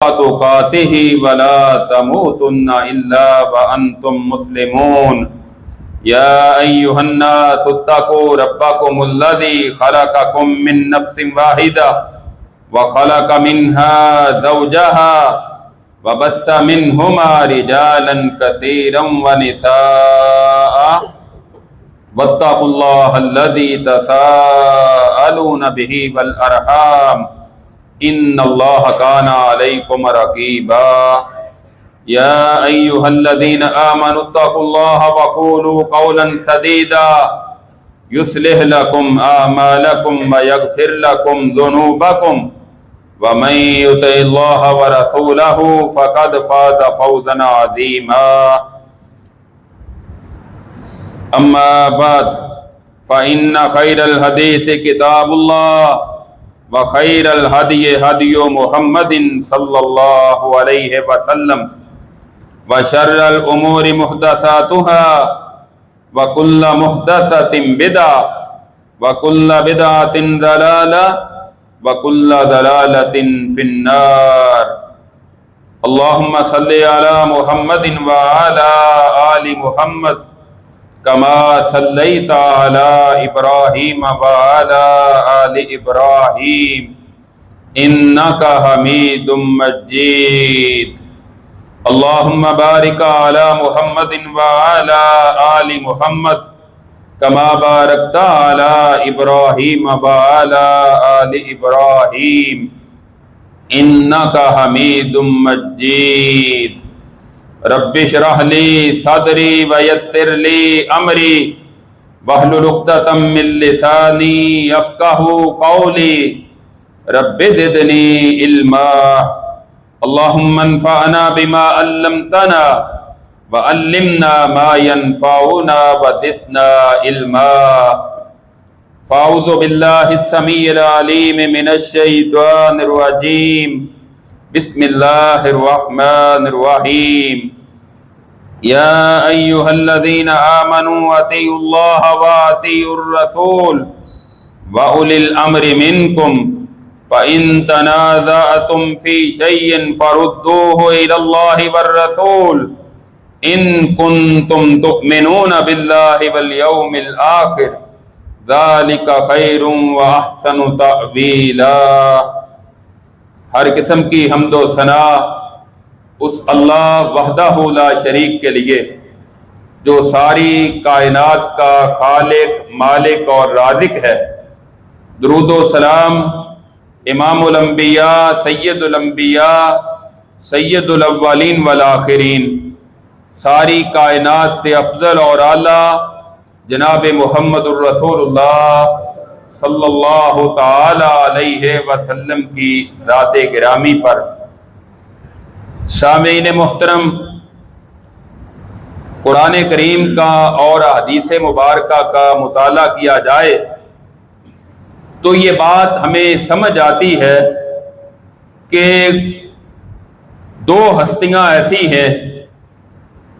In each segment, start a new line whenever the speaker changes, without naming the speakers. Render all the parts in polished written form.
تقاته ولا تموتن إلا وأنتم مسلمون يا أيها الناس اتقوا ربكم الذي خلقكم من نفس واحدة وخلق منها زوجها وبث منهما رجالا كثيرا ونساء واتقوا الله الذي تساءلون به والأرحام ان اللہ کان علیکم رقیبا یا ایھا الذین آمنوا اتقوا اللہ وقولوا قولا سدیدا یصلح لکم اعمالکم ویغفر لکم ذنوبکم ومن یطع اللہ ورسولہ فقد فاز فوزا عظیما اما بعد فإن خیر الحدیث کتاب اللہ وخیر الہدی ہدی محمد صلی اللہ علیہ وسلم وشر الامور محدثاتها وکل محدثۃ بدعۃ وکل بدعۃ ضلالہ وکل ضلالۃ فی النار اللہم صلی علی محمد وعلی آل محمد كما صليت على إبراهيم وعلى آل إبراهيم إنك حميد مجيد اللهم بارك على محمد وعلى آل محمد كما باركت على إبراهيم وعلى آل إبراهيم إنك حميد مجيد رب اشرح لي صدري ويسر لي امري واحلل عقدة من لساني يفقهوا قولي رب زدني علما اللهم انفعنا بما علمتنا وعلمنا ما ينفعنا وزدنا علما فاعوذ بالله السميع العليم من الشيطان الرجيم بسم اللہ الرحمن الرحیم یا ایھا الذین آمنوا اطیعوا اللہ واطیعوا الرسول واولی الامر منکم فإن تنازعتم فی شیء فردوه الی اللہ والرسول ان کنتم تؤمنون باللہ والیوم الآخر ذلک خیر واحسن تأویلا۔ ہر قسم کی حمد و ثنا اس اللہ وحدہ لا شریک کے لیے جو ساری کائنات کا خالق، مالک اور رازق ہے۔ درود و سلام امام الانبیاء، سید الانبیاء، سید الاولین والآخرین، ساری کائنات سے افضل اور اعلیٰ جناب محمد الرسول اللہ صلی اللہ تعالی علیہ وسلم کی ذات گرامی پر۔ سامعین محترم، قرآن کریم کا اور حدیث مبارکہ کا مطالعہ کیا جائے تو یہ بات ہمیں سمجھ آتی ہے کہ دو ہستیاں ایسی ہیں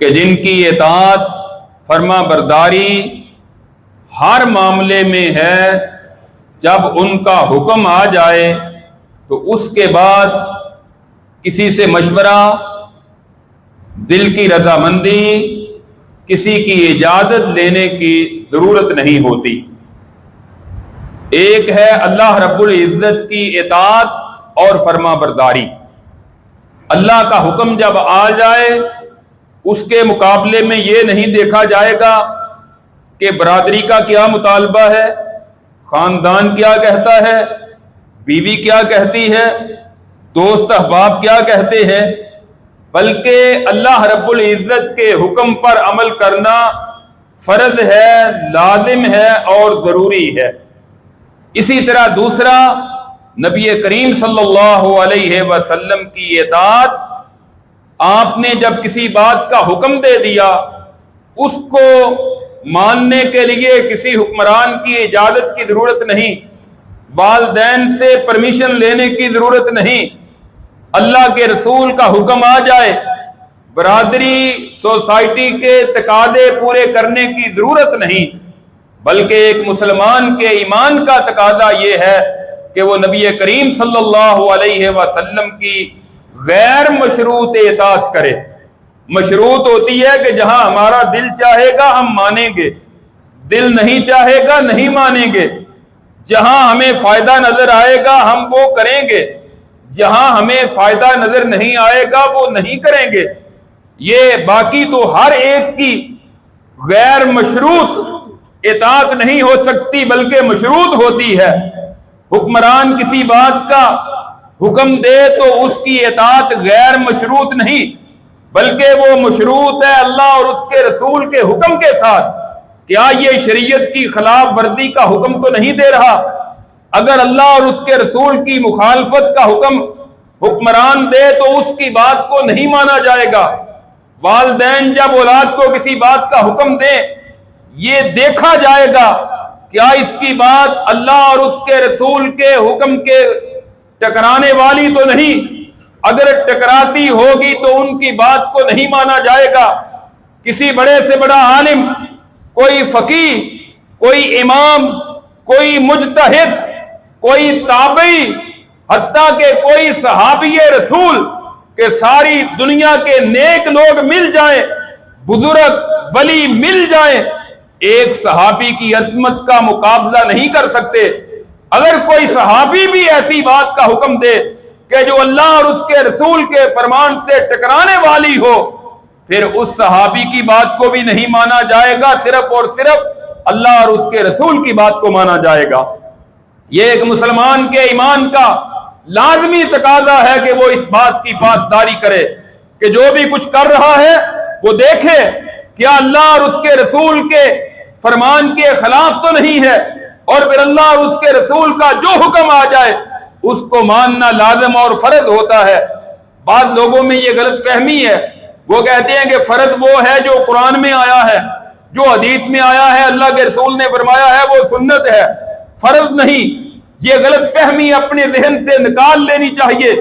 کہ جن کی اطاعت فرما برداری ہر معاملے میں ہے۔ جب ان کا حکم آ جائے تو اس کے بعد کسی سے مشورہ، دل کی رضامندی، کسی کی اجازت لینے کی ضرورت نہیں ہوتی۔ ایک ہے اللہ رب العزت کی اطاعت اور فرما برداری۔ اللہ کا حکم جب آ جائے اس کے مقابلے میں یہ نہیں دیکھا جائے گا کہ برادری کا کیا مطالبہ ہے، خاندان کیا کہتا ہے، بیوی کیا کہتی ہے، دوست احباب کیا کہتے ہیں، بلکہ اللہ رب العزت کے حکم پر عمل کرنا فرض ہے، لازم ہے اور ضروری ہے۔ اسی طرح دوسرا، نبی کریم صلی اللہ علیہ وسلم کی اطاعت۔ آپ نے جب کسی بات کا حکم دے دیا اس کو ماننے کے لیے کسی حکمران کی اجازت کی ضرورت نہیں، والدین سے پرمیشن لینے کی ضرورت نہیں۔ اللہ کے رسول کا حکم آ جائے، برادری، سوسائٹی کے تقاضے پورے کرنے کی ضرورت نہیں، بلکہ ایک مسلمان کے ایمان کا تقاضا یہ ہے کہ وہ نبی کریم صلی اللہ علیہ وسلم کی غیر مشروط اطاعت کرے۔ مشروط ہوتی ہے کہ جہاں ہمارا دل چاہے گا ہم مانیں گے، دل نہیں چاہے گا نہیں مانیں گے، جہاں ہمیں فائدہ نظر آئے گا ہم وہ کریں گے، جہاں ہمیں فائدہ نظر نہیں آئے گا وہ نہیں کریں گے۔ یہ باقی تو ہر ایک کی غیر مشروط اطاعت نہیں ہو سکتی بلکہ مشروط ہوتی ہے۔ حکمران کسی بات کا حکم دے تو اس کی اطاعت غیر مشروط نہیں بلکہ وہ مشروط ہے اللہ اور اس کے رسول کے حکم کے ساتھ۔ کیا یہ شریعت کی خلاف ورزی کا حکم تو نہیں دے رہا؟ اگر اللہ اور اس کے رسول کی مخالفت کا حکم حکمران دے تو اس کی بات کو نہیں مانا جائے گا۔ والدین جب اولاد کو کسی بات کا حکم دیں یہ دیکھا جائے گا کیا اس کی بات اللہ اور اس کے رسول کے حکم کے ٹکرانے والی تو نہیں۔ اگر ٹکراتی ہوگی تو ان کی بات کو نہیں مانا جائے گا۔ کسی بڑے سے بڑا عالم، کوئی فقیہ، کوئی امام، کوئی مجتہد، کوئی تابعی، حتیٰ کہ کوئی صحابی رسول کہ ساری دنیا کے نیک لوگ مل جائیں، بزرگ ولی مل جائیں، ایک صحابی کی عظمت کا مقابلہ نہیں کر سکتے۔ اگر کوئی صحابی بھی ایسی بات کا حکم دے کہ جو اللہ اور اس کے رسول کے فرمان سے ٹکرانے والی ہو، پھر اس صحابی کی بات کو بھی نہیں مانا جائے گا، صرف اور صرف اللہ اور اس کے رسول کی بات کو مانا جائے گا۔ یہ ایک مسلمان کے ایمان کا لازمی تقاضا ہے کہ وہ اس بات کی پاسداری کرے کہ جو بھی کچھ کر رہا ہے وہ دیکھے کیا اللہ اور اس کے رسول کے فرمان کے خلاف تو نہیں ہے، اور پھر اللہ اور اس کے رسول کا جو حکم آ جائے اس کو ماننا لازم اور فرض ہوتا ہے۔ بعض لوگوں میں یہ غلط فہمی ہے، وہ کہتے ہیں کہ فرض وہ ہے جو قرآن میں آیا ہے، جو حدیث میں آیا ہے، اللہ کے رسول نے فرمایا ہے وہ سنت ہے، فرض نہیں۔ یہ غلط فہمی اپنے ذہن سے نکال لینی چاہیے۔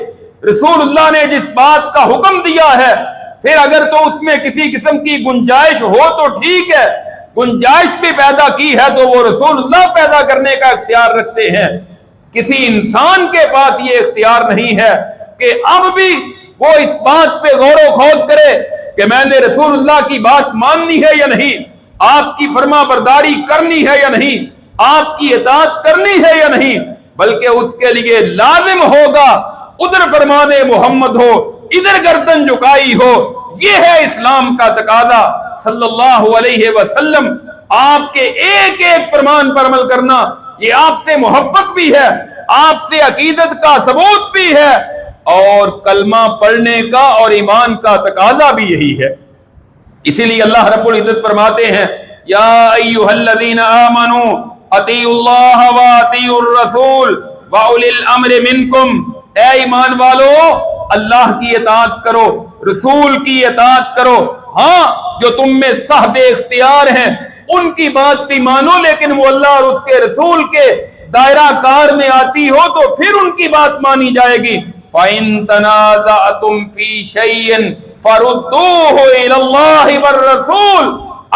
رسول اللہ نے جس بات کا حکم دیا ہے پھر اگر تو اس میں کسی قسم کی گنجائش ہو تو ٹھیک ہے، گنجائش بھی پیدا کی ہے تو وہ رسول اللہ پیدا کرنے کا اختیار رکھتے ہیں۔ کسی انسان کے پاس یہ اختیار نہیں ہے کہ اب بھی وہ اس بات پہ غور و خوض کرے کہ میں نے رسول اللہ کی بات ماننی ہے یا نہیں، آپ کی فرما برداری کرنی ہے یا نہیں، آپ کی اطاعت کرنی ہے یا نہیں، بلکہ اس کے لیے لازم ہوگا ادھر فرمان محمد ہو ادھر گردن جھکائی ہو۔ یہ ہے اسلام کا تقاضا۔ صلی اللہ علیہ وسلم آپ کے ایک ایک فرمان پر عمل کرنا یہ آپ سے محبت بھی ہے، آپ سے عقیدت کا ثبوت بھی ہے، اور کلمہ پڑھنے کا اور ایمان کا تقاضا بھی یہی ہے۔ اسی لیے اللہ رب العزت فرماتے ہیں یا ایھا الذین آمنوا اطیعوا اللہ واطیعوا الرسول واولی الامر منکم، اے ایمان والو اللہ کی اطاعت کرو، رسول کی اطاعت کرو، ہاں جو تم میں صاحب اختیار ہیں ان کی بات بھی مانو، لیکن وہ اللہ اور اس کے رسول کے دائرہ کار میں آتی ہو تو پھر ان کی بات مانی جائے گی۔ فَإِن تَنَازَعْتُمْ فِي شَيْءٍ فَرُدُّوهُ إِلَى اللَّهِ وَالرَّسُولِ،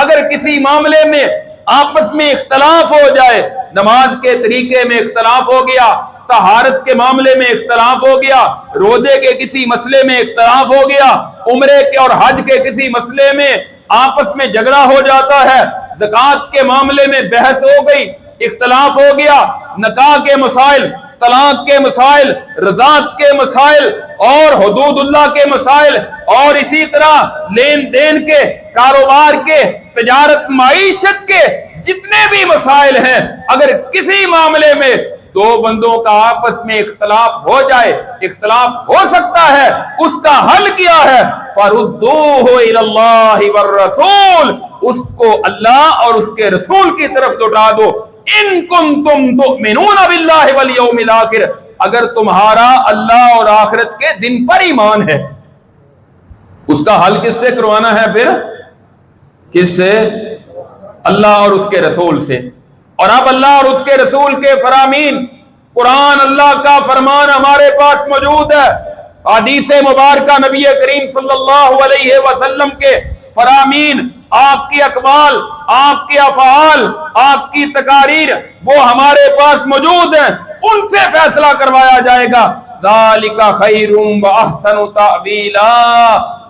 اگر کسی معاملے میں آپس میں اختلاف ہو جائے، نماز کے طریقے میں اختلاف ہو گیا، طہارت کے معاملے میں اختلاف ہو گیا، روزے کے کسی مسئلے میں اختلاف ہو گیا، عمرے کے اور حج کے کسی مسئلے میں آپس میں جھگڑا ہو جاتا ہے، زکوٰۃ کے معاملے میں بحث ہو گئی، اختلاف ہو گیا، نکاح کے مسائل، طلاق کے مسائل، رضاعت کے مسائل اور حدود اللہ کے مسائل، اور اسی طرح لین دین کے، کاروبار کے، تجارت معیشت کے جتنے بھی مسائل ہیں، اگر کسی معاملے میں دو بندوں کا آپس میں اختلاف ہو جائے، اختلاف ہو سکتا ہے، اس کا حل کیا ہے؟ فَرُدُّوهُ إِلَى اللَّهِ وَالرَّسُولِ، اس کو اللہ اور اس کے رسول کی طرف لوٹا دو۔ ان کنتم تؤمنون باللہ والیوم الآخر، اگر تمہارا اللہ اور آخرت کے دن پر ایمان ہے۔ اس کا حل کس سے کروانا ہے پھر؟ کس سے؟ اللہ اور اس کے رسول سے۔ اور اب اللہ اور اس کے رسول کے فرامین، قرآن اللہ کا فرمان ہمارے پاس موجود ہے، حدیث مبارکہ نبی کریم صلی اللہ علیہ وسلم کے فرامین، آپ کی اقوال، آپ کے افعال، آپ کی تقاریر وہ ہمارے پاس موجود ہیں، ان سے فیصلہ کروایا جائے گا۔ ذالک خیرٌ وأحسن تأویلا۔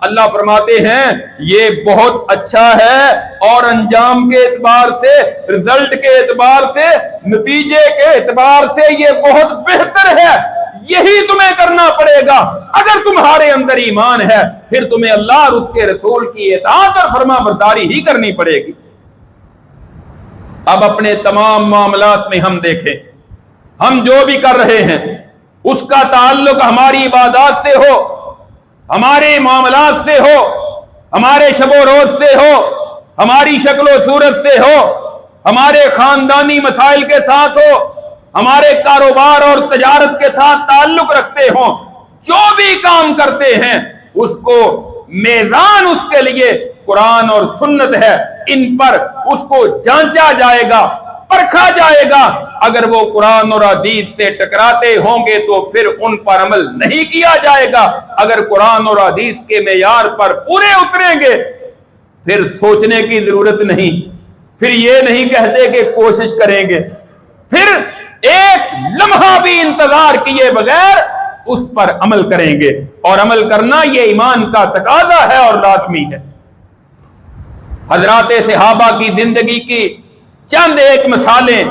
اللہ فرماتے ہیں یہ بہت اچھا ہے اور انجام کے اعتبار سے، رزلٹ کے اعتبار سے، نتیجے کے اعتبار سے یہ بہت بہتر ہے۔ یہی تمہیں کرنا پڑے گا۔ اگر تمہارے اندر ایمان ہے پھر تمہیں اللہ اور اس کے رسول کی اطاعت اور فرما برداری ہی کرنی پڑے گی۔ اب اپنے تمام معاملات میں ہم دیکھیں، ہم جو بھی کر رہے ہیں اس کا تعلق ہماری عبادات سے ہو، ہمارے معاملات سے ہو، ہمارے شب و روز سے ہو، ہماری شکل و صورت سے ہو، ہمارے خاندانی مسائل کے ساتھ ہو، ہمارے کاروبار اور تجارت کے ساتھ تعلق رکھتے ہوں، جو بھی کام کرتے ہیں اس کو میزان اس کے لیے قرآن اور سنت ہے، ان پر اس کو جانچا جائے گا، پرکھا جائے گا۔ اگر وہ قرآن اور حدیث سے ٹکراتے ہوں گے تو پھر ان پر عمل نہیں کیا جائے گا۔ اگر قرآن اور حدیث کے معیار پر پورے اتریں گے پھر سوچنے کی ضرورت نہیں، پھر یہ نہیں کہتے کہ کوشش کریں گے، پھر ایک لمحہ بھی انتظار کیے بغیر اس پر عمل کریں گے، اور عمل کرنا یہ ایمان کا تقاضا ہے اور لازمی ہے۔ حضرات صحابہ کی زندگی کی چند ایک مثالیں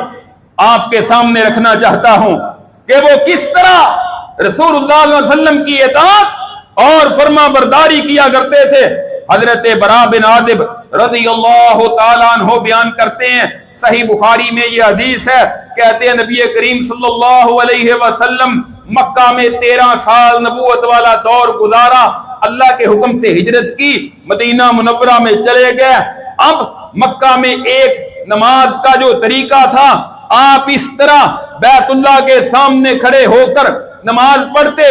آپ کے سامنے رکھنا چاہتا ہوں کہ وہ کس طرح رسول اللہ صلی اللہ علیہ وسلم کی اطاعت اور فرما برداری کیا کرتے تھے۔ حضرت براء بن عازب رضی اللہ تعالیٰ عنہ بیان کرتے ہیں، صحیح بخاری میں یہ حدیث ہے، کہتے ہیں نبی کریم صلی اللہ علیہ وسلم مکہ میں 13 سال نبوت والا دور گزارا، اللہ کے حکم سے ہجرت کی، مدینہ منورہ میں چلے گئے۔ اب مکہ میں ایک نماز کا جو طریقہ تھا، آپ اس طرح بیت اللہ کے سامنے کھڑے ہو کر نماز پڑھتے،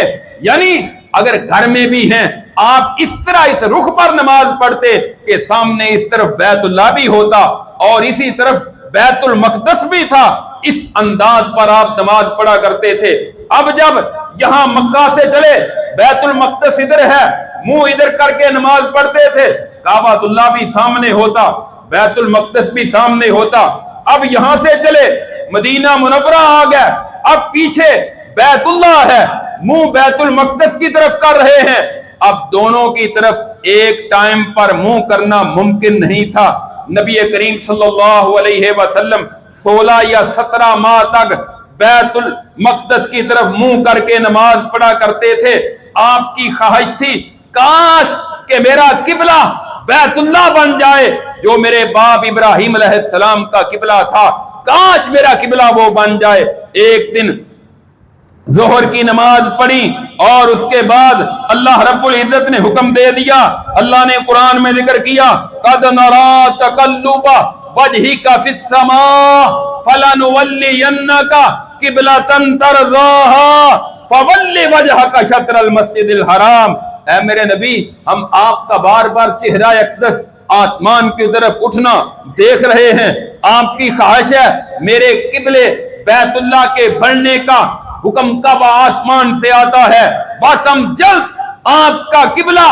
یعنی اگر گھر میں بھی ہیں آپ اس طرح اس رخ پر نماز پڑھتے کہ سامنے اس طرف بیت اللہ بھی ہوتا اور اسی طرف بیت المقدس بھی تھا، اس انداز پر آپ نماز پڑھا کرتے تھے۔ اب جب یہاں مکہ سے چلے، بیت المقدس ادھر ہے، منہ ادھر کر کے نماز پڑھتے تھے، کعبہ اللہ بھی سامنے ہوتا، بیت المقدس بھی سامنے ہوتا۔ اب یہاں سے چلے مدینہ منورہ آ گئے، اب پیچھے بیت اللہ ہے، منہ بیت المقدس کی طرف کر رہے ہیں۔ اب دونوں کی طرف ایک ٹائم پر منہ کرنا ممکن نہیں تھا۔ نبی کریم صلی اللہ علیہ وسلم 16 یا 17 ماہ تک بیت المقدس کی طرف منہ کر کے نماز پڑھا کرتے تھے۔ آپ کی خواہش تھی کاش کہ میرا قبلہ بیت اللہ بن جائے، جو میرے باپ ابراہیم علیہ السلام کا قبلہ تھا، کاش میرا قبلہ وہ بن جائے۔ ایک دن ظہر کی نماز پڑھی اور اس کے بعد اللہ رب العزت نے حکم دے دیا، اللہ نے قرآن میں ذکر کیا، قَدْ نَرَا تَقَلُّبَ وَجْهِكَ فِي السَّمَاءِ فَلَنُوَلِّيَنَّكَ قِبْلَةً تَرْضَاهَا فَوَلِّ وَجْهَكَ شَطْرَ الْمَسْجِدِ الْحَرَامِ۔ اے میرے نبی، ہم آپ کا بار بار چہرہ اقدس آسمان کی طرف اٹھنا دیکھ رہے ہیں، آپ کی خواہش ہے میرے قبلے بیت اللہ کے بڑھنے کا حکم کب آسمان سے آتا ہے، بس ہم جلد آپ کا قبلہ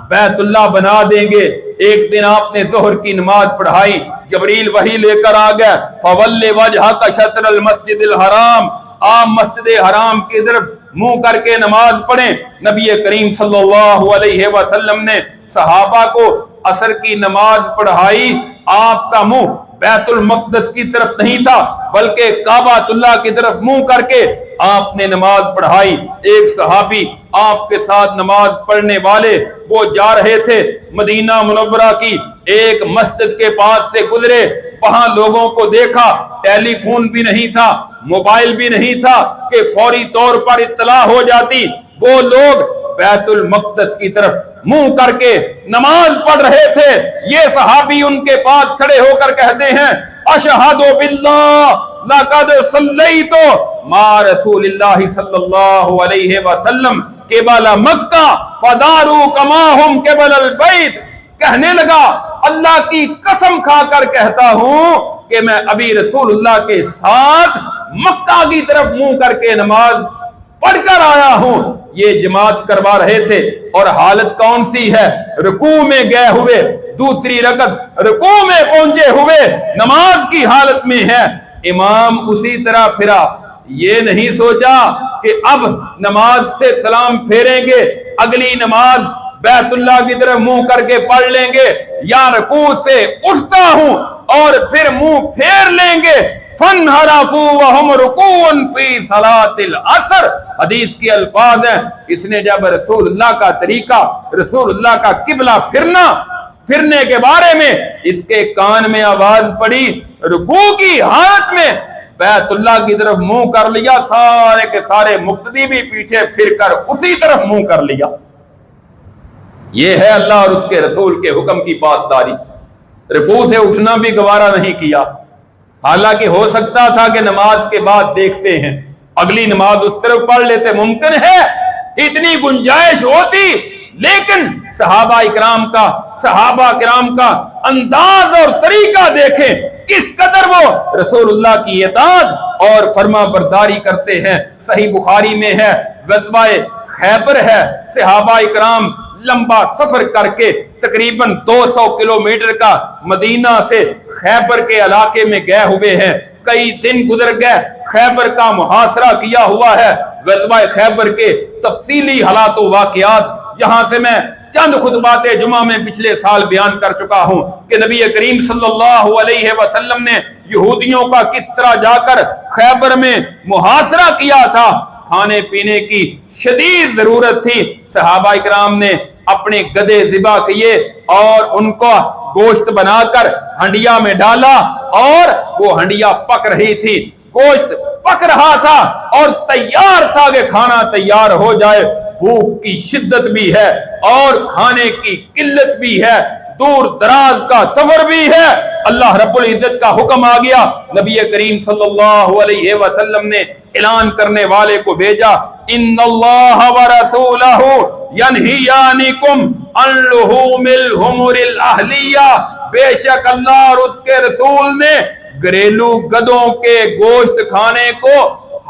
بیت اللہ بنا دیں گے۔ ایک دن آپ نے ظہر کی نماز پڑھائی، جبریل وحی لے کر آ گئے، فَوَلِّ وَجْهَكَ شَطْرَ الْمَسْجِدِ الْحَرَامِ، آپ مسجد حرام کی طرف منہ کر کے نماز پڑھیں۔ نبی کریم صلی اللہ علیہ وسلم نے صحابہ کو عصر کی نماز پڑھائی، آپ کا منہ بیت المقدس کی طرف نہیں تھا بلکہ کعبہ اللہ کی طرف منہ کر کے آپ نے نماز پڑھائی۔ ایک صحابی آپ کے ساتھ نماز پڑھنے والے وہ جا رہے تھے، مدینہ منورہ کی ایک مسجد کے پاس سے گزرے، وہاں لوگوں کو دیکھا، ٹیلی فون بھی نہیں تھا، موبائل بھی نہیں تھا کہ فوری طور پر اطلاع ہو جاتی۔ وہ لوگ بیت المقدس کی طرف منہ کر کے نماز پڑھ رہے تھے۔ یہ صحابی ان کے پاس کھڑے ہو کر کہتے ہیں، اشہد باللہ لقد صلیت مع رسول اللہ صلی اللہ علیہ وسلم قبل مکہ فداروا کما ہم قبل البیت۔ کہنے لگا اللہ کی قسم کھا کر کہتا ہوں کہ میں ابھی رسول اللہ کے ساتھ مکہ کی طرف منہ کر کے نماز پڑھ کر آیا ہوں۔ یہ جماعت کروا رہے تھے اور حالت کون سی ہے؟ رکوع میں گئے ہوئے، دوسری رکعت رکوع میں پہنچے ہوئے نماز کی حالت میں ہے، امام اسی طرح پھرا، یہ نہیں سوچا کہ اب نماز سے سلام پھیریں گے، اگلی نماز بیت اللہ کی طرف منہ کر کے پڑھ لیں گے، یا رکوع سے اٹھتا ہوں اور پھر منہ پھیر لیں گے، فَانْحَرَفُوا وَهُمْ رُكُوعٌ فِي صَلَاةِ الْعَصْرِ، حدیث کے الفاظ ہیں۔ اس نے جب رسول اللہ کا طریقہ، رسول اللہ کا قبلہ پھرنے کے بارے میں اس کے کان میں آواز پڑی، رکوع کی حالت میں بیت اللہ کی طرف منہ کر لیا، سارے کے سارے مقتدی بھی پیچھے پھر کر اسی طرف منہ کر لیا۔ یہ ہے اللہ اور اس کے رسول کے حکم کی پاسداری۔ رکوع سے اٹھنا بھی گوارا نہیں کیا، حالانکہ ہو سکتا تھا کہ نماز کے بعد دیکھتے ہیں اگلی نماز اس طرف پڑھ لیتے، ممکن ہے اتنی گنجائش ہوتی، لیکن صحابہ کرام کا انداز اور طریقہ دیکھیں، کس قدر وہ رسول اللہ کی اطاعت اور فرما برداری کرتے ہیں۔ صحیح بخاری میں ہے، غزوہ خیبر ہے، صحابہ کرام لمبا سفر کر کے تقریباً 200 کلومیٹر کا مدینہ سے خیبر کے علاقے میں گئے ہوئے ہیں، کئی دن گزر گئے، خیبر کا محاصرہ کیا ہوا ہے۔ غزوہ خیبر کے تفصیلی حالات و واقعات یہاں سے میں چند خطبات جمعہ میں پچھلے سال بیان کر چکا ہوں کہ نبی کریم صلی اللہ علیہ وسلم نے یہودیوں کا کس طرح جا کر خیبر میں محاصرہ کیا تھا۔ کھانے پینے کی شدید ضرورت تھی، صحابہ کرام نے اپنے گدے ذبح کیے اور ان کو گوشت بنا کر ہنڈیا میں ڈالا، اور وہ ہنڈیا پک رہی تھی، گوشت پک رہا تھا اور تیار تھا کہ کھانا تیار ہو جائے۔ بھوک کی شدت بھی ہے اور کھانے کی قلت بھی ہے، دور دراز کا سفر بھی ہے۔ اللہ رب العزت کا حکم آ گیا، نبی کریم صلی اللہ علیہ وسلم نے اعلان کرنے والے کو بھیجا، ان اللہ ورسولہ ینہیانکم عن لحوم الحمر الاہلیہ، بے شک اللہ اور اس کے رسول نے گھریلو گدوں کے گوشت کھانے کو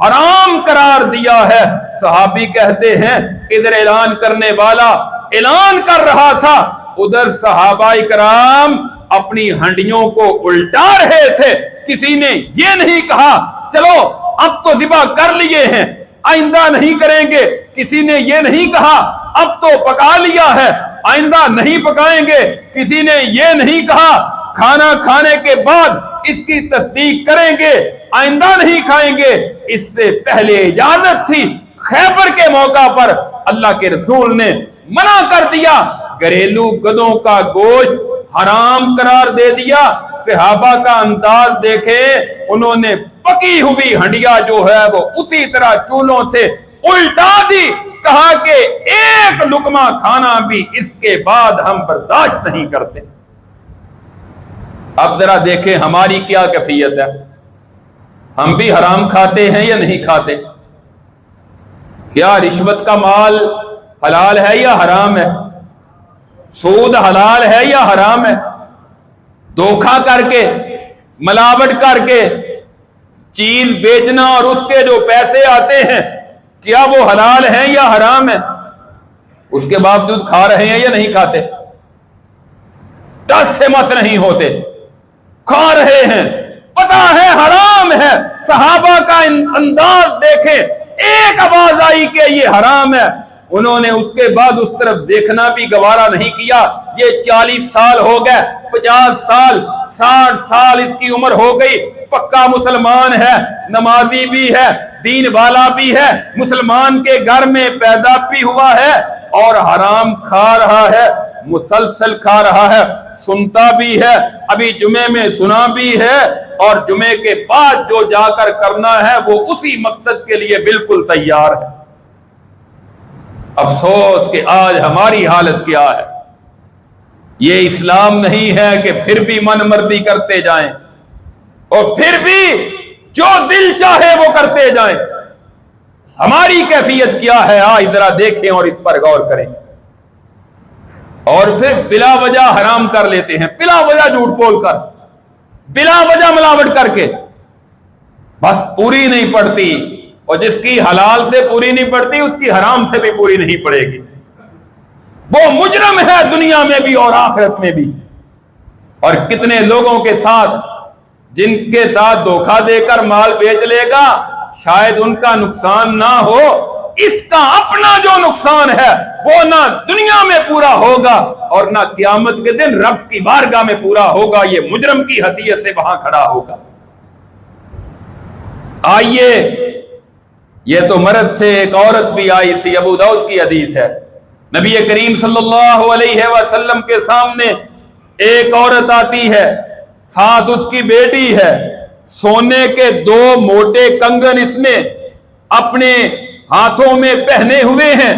حرام قرار دیا ہے۔ صحابی کہتے ہیں ادھر اعلان کرنے والا اعلان کر رہا تھا، ادھر صحابہ کرام اپنی ہنڈیوں کو الٹا رہے تھے۔ کسی نے یہ نہیں کہا چلو اب تو ذبح کر لیے ہیں آئندہ نہیں کریں گے، کسی نے یہ نہیں کہا اب تو پکا لیا ہے آئندہ نہیں پکائیں گے، کسی نے یہ نہیں کہا کھانا کھانے کے بعد اس کی تصدیق کریں گے آئندہ نہیں کھائیں گے۔ اس سے پہلے اجازت تھی، خیبر کے موقع پر اللہ کے رسول نے منع کر دیا، گھریلو گدوں کا گوشت حرام قرار دے دیا۔ صحابہ کا انداز دیکھے، انہوں نے پکی ہوئی ہنڈیا جو ہے وہ اسی طرح چولہوں سے الٹا دی، کہا کہ ایک لقمہ کھانا بھی اس کے بعد ہم برداشت نہیں کرتے۔ اب ذرا دیکھیں ہماری کیا کیفیت ہے، ہم بھی حرام کھاتے ہیں یا نہیں کھاتے؟ کیا رشوت کا مال حلال ہے یا حرام ہے؟ سود حلال ہے یا حرام ہے؟ دھوکہ کر کے، ملاوٹ کر کے چیز بیچنا اور اس کے جو پیسے آتے ہیں، کیا وہ حلال ہیں یا حرام ہے؟ اس کے باوجود کھا رہے ہیں یا نہیں کھاتے؟ ٹس سے مس نہیں ہوتے، کھا رہے ہیں، پتا ہے حرام ہے۔ صحابہ کا انداز دیکھیں، ایک آواز آئی کہ یہ حرام ہے، انہوں نے اس کے بعد اس طرف دیکھنا بھی گوارا نہیں کیا۔ یہ 40 سال ہو گئے، 50 سال، 60 سال اس کی عمر ہو گئی، پکا مسلمان ہے، نمازی بھی ہے، دین والا بھی ہے، مسلمان کے گھر میں پیدا بھی ہوا ہے اور حرام کھا رہا ہے، مسلسل کھا رہا ہے، سنتا بھی ہے، ابھی جمعے میں سنا بھی ہے، اور جمعے کے بعد جو جا کر کرنا ہے وہ اسی مقصد کے لیے بالکل تیار ہے۔ افسوس کہ آج ہماری حالت کیا ہے۔ یہ اسلام نہیں ہے کہ پھر بھی من مرضی کرتے جائیں اور پھر بھی جو دل چاہے وہ کرتے جائیں۔ ہماری کیفیت کیا ہے، آج ذرا دیکھیں اور اس پر غور کریں۔ اور پھر بلا وجہ حرام کر لیتے ہیں، بلا وجہ جھوٹ بول کر، بلا وجہ ملاوٹ کر کے، بس پوری نہیں پڑتی، اور جس کی حلال سے پوری نہیں پڑتی اس کی حرام سے بھی پوری نہیں پڑے گی، وہ مجرم ہے دنیا میں بھی اور آخرت میں بھی۔ اور کتنے لوگوں کے ساتھ جن کے ساتھ دھوکہ دے کر مال بیچ لے گا، شاید ان کا نقصان نہ ہو، اس کا اپنا جو نقصان ہے وہ نہ دنیا میں پورا ہوگا اور نہ قیامت کے دن رب کی بارگاہ میں پورا ہوگا، یہ مجرم کی حیثیت سے وہاں کھڑا ہوگا۔ آئیے، یہ تو مرد سے ایک عورت بھی آئی تھی، ابو داؤد کی حدیث ہے، نبی کریم صلی اللہ علیہ وسلم کے سامنے ایک عورت آتی ہے، ساتھ اس کی بیٹی ہے، سونے کے 2 موٹے کنگن اس نے اپنے ہاتھوں میں پہنے ہوئے ہیں۔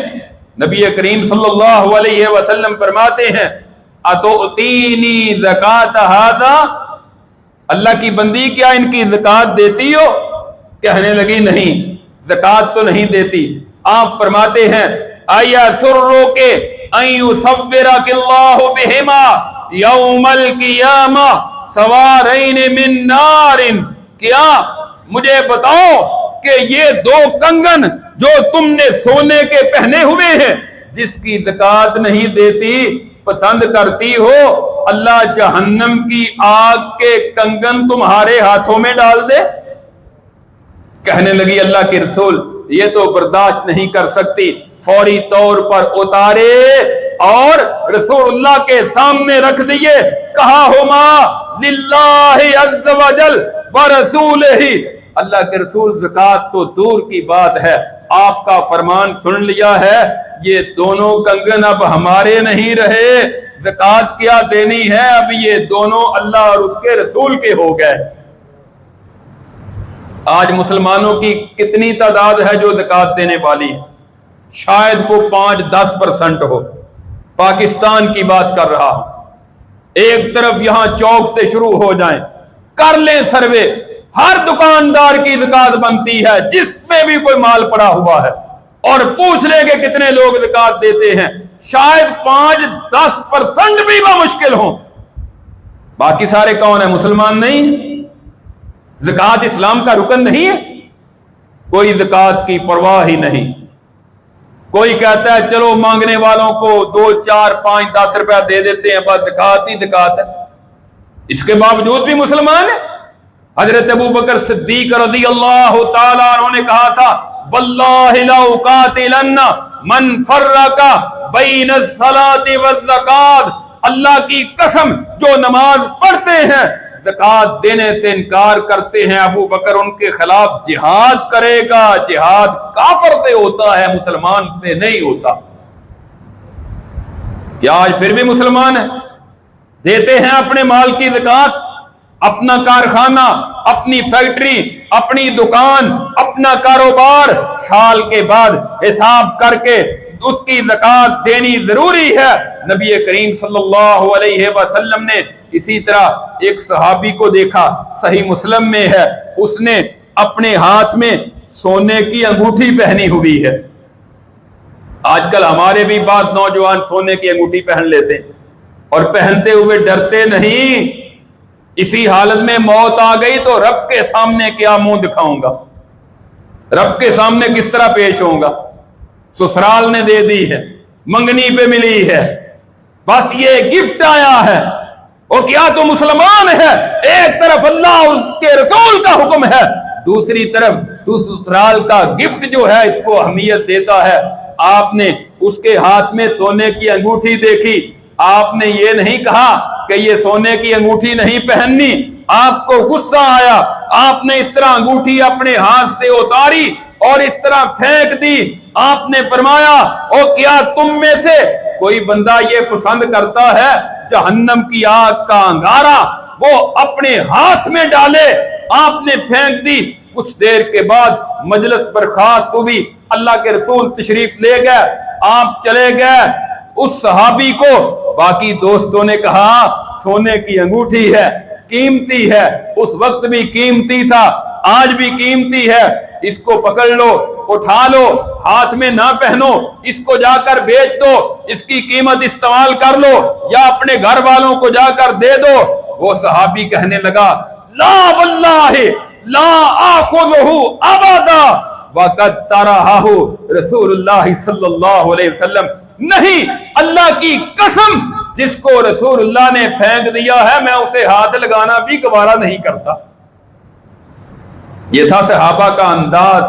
نبی کریم صلی اللہ علیہ وسلم فرماتے ہیں اتؤتینی زکات ھذا، اللہ کی بندی کیا ان کی زکات دیتی ہو؟ کہنے لگی نہیں، زکات تو نہیں دیتی۔ آپ فرماتے ہیں ایسرک ان یصورک اللہ بہما یوم القیامہ سوارین من نار، کیا مجھے بتاؤ کہ یہ 2 کنگن جو تم نے سونے کے پہنے ہوئے ہیں، جس کی زکات نہیں دیتی، پسند کرتی ہو اللہ جہنم کی آگ کے کنگن تمہارے ہاتھوں میں ڈال دے؟ کہنے لگی اللہ کے رسول یہ تو برداشت نہیں کر سکتی، فوری طور پر اتارے اور رسول اللہ کے سامنے رکھ دیے، کہا ہما للہ عز وجل ورسولہ، اللہ کے رسول زکات تو دور کی بات ہے، آپ کا فرمان سن لیا ہے، یہ دونوں کنگن اب ہمارے نہیں رہے، زکات کیا دینی ہے، اب یہ دونوں اللہ اور اس کے رسول کے ہو گئے۔ آج مسلمانوں کی کتنی تعداد ہے جو زکات دینے والی؟ شاید وہ 5-10% ہو۔ پاکستان کی بات کر رہا ہوں، ایک طرف یہاں چوک سے شروع ہو جائیں، کر لیں سروے، ہر دکاندار کی زکات بنتی ہے جس میں بھی کوئی مال پڑا ہوا ہے، اور پوچھ لیں کہ کتنے لوگ زکات دیتے ہیں، شاید 5-10% بھی بمشکل ہوں۔ باقی سارے کون ہیں؟ مسلمان نہیں۔ زکات اسلام کا رکن نہیں ہے، کوئی زکات کی پرواہ ہی نہیں۔ کوئی کہتا ہے چلو مانگنے والوں کو 2, 4, 5, 10 روپیہ دے دیتے ہیں، بس زکات ہی زکات ہے، اس کے باوجود بھی مسلمان ہے۔ حضرت ابو بکر صدیق رضی اللہ تعالیٰ عنہ نے کہا تھا واللہ لأقاتلن من فرق بین الصلاۃ والزکات، اللہ کی قسم جو نماز پڑھتے ہیں زکات دینے سے انکار کرتے ہیں، ابو بکر ان کے خلاف جہاد کرے گا۔ جہاد کافر سے ہوتا ہے، مسلمان سے نہیں ہوتا۔ کیا آج پھر بھی مسلمان ہیں؟ دیتے ہیں اپنے مال کی زکات؟ اپنا کارخانہ، اپنی فیکٹری، اپنی دکان، اپنا کاروبار، سال کے بعد حساب کر کے اس کی زکات دینی ضروری ہے۔ نبی کریم صلی اللہ علیہ وسلم نے اسی طرح ایک صحابی کو دیکھا، صحیح مسلم میں ہے، اس نے اپنے ہاتھ میں سونے کی انگوٹھی پہنی ہوئی ہے۔ آج کل ہمارے بھی بعض نوجوان سونے کی انگوٹھی پہن لیتے ہیں اور پہنتے ہوئے ڈرتے نہیں، اسی حالت میں موت آ گئی تو رب کے سامنے کیا منہ دکھاؤں گا، رب کے سامنے کس طرح پیش ہوں گا؟ سسرال نے دے دی ہے، منگنی پہ ملی ہے، بس یہ گفٹ آیا ہے، وہ کیا تو مسلمان ہے؟ ایک طرف اللہ اور اس کے رسول کا حکم ہے، دوسری طرف تو سسرال کا گفٹ جو ہے اس کو اہمیت دیتا ہے۔ آپ نے اس کے ہاتھ میں سونے کی انگوٹھی دیکھی، آپ نے یہ نہیں کہا کہ یہ سونے کی انگوٹھی نہیں پہننی، آپ کو غصہ آیا، آپ نے اس طرح انگوٹھی اپنے ہاتھ سے اتاری اور اس طرح پھینک دی۔ آپ نے فرمایا او کیا تم میں سے کوئی بندہ یہ پسند کرتا ہے جہنم کی آگ کا انگارہ وہ اپنے ہاتھ میں ڈالے؟ آپ نے پھینک دی۔ کچھ دیر کے بعد مجلس برخاست ہوئی، اللہ کے رسول تشریف لے گئے، آپ چلے گئے، اس صحابی کو باقی دوستوں نے کہا سونے کی انگوٹھی ہے، قیمتی ہے، اس وقت بھی قیمتی تھا، آج بھی قیمتی ہے، اس کو پکڑ لو، اٹھا لو، ہاتھ میں نہ پہنو، اس کو جا کر بیچ دو، اس کی قیمت استعمال کر لو، یا اپنے گھر والوں کو جا کر دے دو۔ وہ صحابی کہنے لگا لا واللہ لا آخذہ ابدا وقد ترہہ رسول اللہ صلی اللہ علیہ وسلم، نہیں، اللہ کی قسم جس کو رسول اللہ نے پھینک دیا ہے میں اسے ہاتھ لگانا بھی گوارا نہیں کرتا۔ یہ تھا صحابہ کا انداز،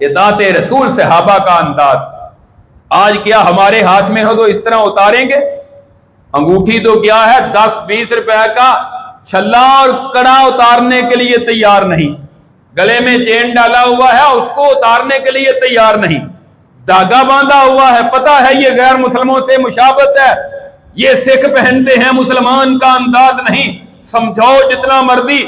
اطاعت رسول صحابہ کا انداز۔ آج کیا ہمارے ہاتھ میں ہو تو اس طرح اتاریں گے؟ انگوٹھی تو کیا ہے 10-20 روپے کا چھلا اور کڑا اتارنے کے لیے تیار نہیں، گلے میں چین ڈالا ہوا ہے اس کو اتارنے کے لیے تیار نہیں، دھاگا باندھا ہوا ہے، پتہ ہے یہ غیر مسلموں سے مشابہت ہے، یہ سکھ پہنتے ہیں، مسلمان کا انداز نہیں، سمجھاؤ جتنا مرضی۔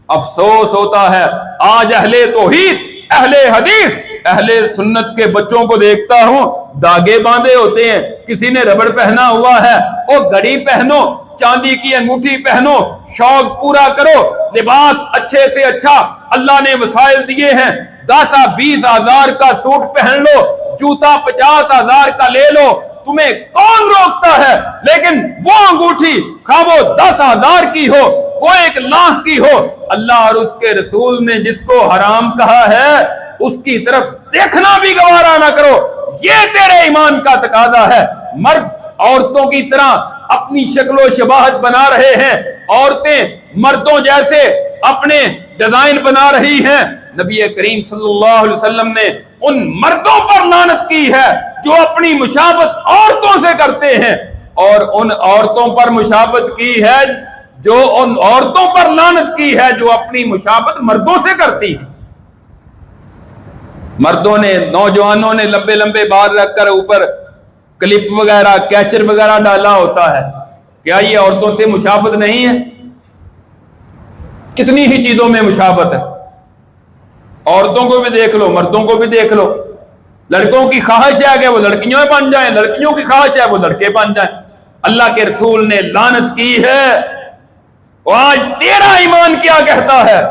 افسوس ہوتا ہے آج اہل توحید، اہل حدیث، اہل سنت کے بچوں کو دیکھتا ہوں داغے باندھے ہوتے ہیں، کسی نے ربڑ پہنا ہوا ہے، او گھڑی پہنو، چاندی کی انگوٹھی پہنو، شوق پورا کرو، لباس اچھے سے اچھا اللہ نے وسائل دیے ہیں، 10-20 ہزار کا سوٹ پہن لو، جوتا 50 ہزار کا لے لو، تمہیں کون روکتا ہے؟ لیکن وہ انگوٹھی خواہ وہ 10 ہزار کی ہو، وہ 1 لاکھ کی ہو، اللہ اور اس کے رسول نے جس کو حرام کہا ہے اس کی طرف دیکھنا بھی گوارا نہ کرو۔ یہ تیرے ایمان کا تقاضا ہے۔ مرد عورتوں کی طرح اپنی شکل و شباہت بنا رہے ہیں، عورتیں مردوں جیسے اپنے ڈیزائن بنا رہی ہیں۔ نبی کریم صلی اللہ علیہ وسلم نے ان مردوں پر لعنت کی ہے جو اپنی مشابہت عورتوں سے کرتے ہیں، اور ان عورتوں پر مشابہت کی ہے جو ان عورتوں پر لعنت کی ہے جو اپنی مشابہت مردوں سے کرتی ہیں۔ مردوں نے، نوجوانوں نے لمبے لمبے بال رکھ کر اوپر کلپ وغیرہ، کیچر وغیرہ ڈالا ہوتا ہے، کیا یہ عورتوں سے مشابہت نہیں ہے؟ کتنی ہی چیزوں میں مشابہت ہے، عورتوں کو بھی دیکھ لو، مردوں کو بھی دیکھ لو۔ لڑکوں کی خواہش ہے کہ وہ لڑکیاں بن جائیں، لڑکیوں کی خواہش ہے وہ لڑکے بن جائیں۔ اللہ کے رسول نے لعنت کی ہے۔ آج تیرا ایمان کیا کہتا ہے؟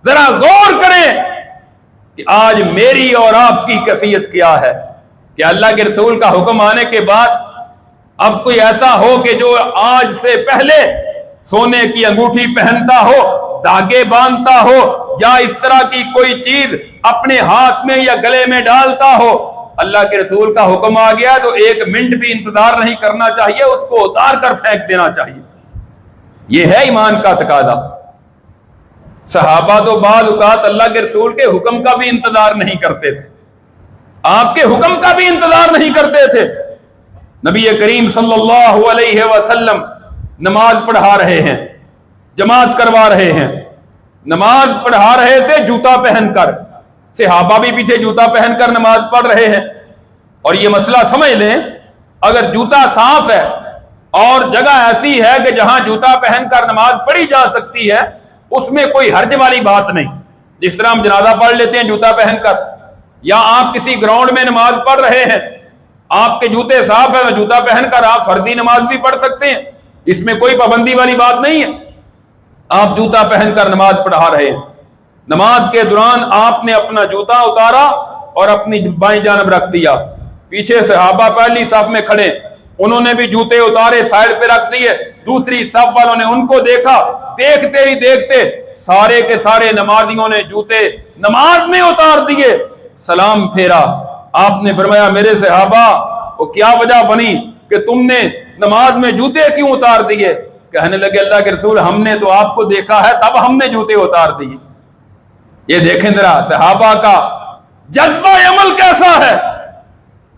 ذرا غور کریں کہ آج میری اور آپ کی کیفیت کیا ہے؟ کہ اللہ کے رسول کا حکم آنے کے بعد اب کوئی ایسا ہو کہ جو آج سے پہلے سونے کی انگوٹھی پہنتا ہو، دھاگے باندھتا ہو، یا اس طرح کی کوئی چیز اپنے ہاتھ میں یا گلے میں ڈالتا ہو، اللہ کے رسول کا حکم آ گیا تو 1 منٹ بھی انتظار نہیں کرنا چاہیے، اس کو اتار کر پھینک دینا چاہیے۔ یہ ہے ایمان کا تقاضا۔ صحابہ تو بعض اوقات اللہ کے رسول کے حکم کا بھی انتظار نہیں کرتے تھے، آپ کے حکم کا بھی انتظار نہیں کرتے تھے۔ نبی کریم صلی اللہ علیہ وسلم نماز پڑھا رہے ہیں، جماعت کروا رہے ہیں، نماز پڑھا رہے تھے جوتا پہن کر، صحابہ بھی پیچھے جوتا پہن کر نماز پڑھ رہے ہیں۔ اور یہ مسئلہ سمجھ لیں، اگر جوتا صاف ہے اور جگہ ایسی ہے کہ جہاں جوتا پہن کر نماز پڑھی جا سکتی ہے، اس میں کوئی حرج والی بات نہیں۔ جس طرح ہم جنازہ پڑھ لیتے ہیں جوتا پہن کر، یا آپ کسی گراؤنڈ میں نماز پڑھ رہے ہیں، آپ کے جوتے صاف ہیں، جوتا پہن کر آپ فردی نماز بھی پڑھ سکتے ہیں، اس میں کوئی پابندی والی بات نہیں ہے۔ آپ جوتا پہن کر نماز پڑھا رہے ہیں، نماز کے دوران آپ نے اپنا جوتا اتارا اور اپنی بائیں جانب رکھ دیا، پیچھے صحابہ پہلی صف میں کھڑے، انہوں نے بھی جوتے اتارے سائڈ پہ رکھ دیے، دوسری صف والوں نے ان کو دیکھا، دیکھتے ہی دیکھتے سارے کے سارے نمازیوں نے جوتے نماز میں اتار دیے۔ سلام پھیرا، آپ نے فرمایا میرے صحابہ وہ کیا وجہ بنی کہ تم نے نماز میں جوتے کیوں اتار دیے؟ کہنے لگے اللہ کے رسول ہم نے تو آپ کو دیکھا ہے تب ہم نے جوتے اتار دیے۔ یہ دیکھیں ذرا صحابہ کا جذبہ عمل کیسا ہے۔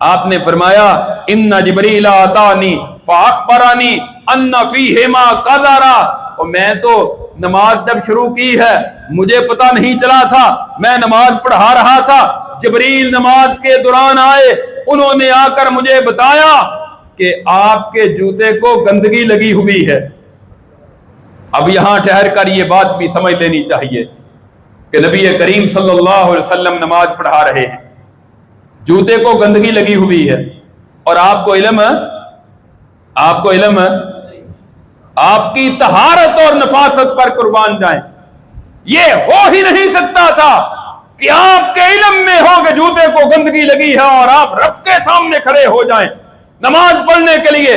آپ نے فرمایا ان جبریل اتانی فاخبرانی ان فیہما قذرا، اور میں تو نماز جب شروع کی ہے مجھے پتہ نہیں چلا تھا، میں نماز پڑھا رہا تھا، جبریل نماز کے دوران آئے، انہوں نے آ کر مجھے بتایا کہ آپ کے جوتے کو گندگی لگی ہوئی ہے۔ اب یہاں ٹھہر کر یہ بات بھی سمجھ لینی چاہیے کہ نبی کریم صلی اللہ علیہ وسلم نماز پڑھا رہے ہیں، جوتے کو گندگی لگی ہوئی ہے، اور آپ کو علم ہے آپ کی طہارت اور نفاست پر قربان جائیں، یہ ہو ہی نہیں سکتا تھا کہ آپ کے علم میں ہو کہ جوتے کو گندگی لگی ہے اور آپ رب کے سامنے کھڑے ہو جائیں نماز پڑھنے کے لیے۔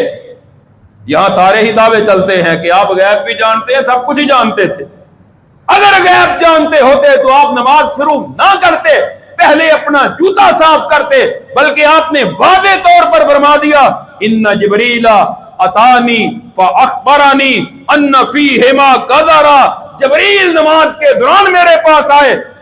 یہاں سارے ہی دعوے چلتے ہیں کہ آپ غیب بھی جانتے ہیں، سب کچھ ہی جانتے تھے۔ اگر غیب جانتے ہوتے تو آپ نماز شروع نہ کرتے، پہلے اپنا جوتا صاف کرتے، بلکہ آپ نے واضح طور پر فرما دیا ان جبریل اتانی فاخبرانی ان فیہما قذرا، جبریل نماز کے دوران میرے پاس آئے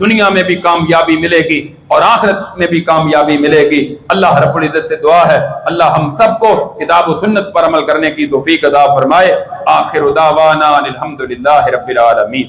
دنیا میں بھی کامیابی ملے گی اور آخرت میں بھی کامیابی ملے گی۔ اللہ رب العزت سے دعا ہے اللہ ہم سب کو کتاب و سنت پر عمل کرنے کی توفیق عطا فرمائے۔ آخر دعوانا الحمدللہ رب العالمین۔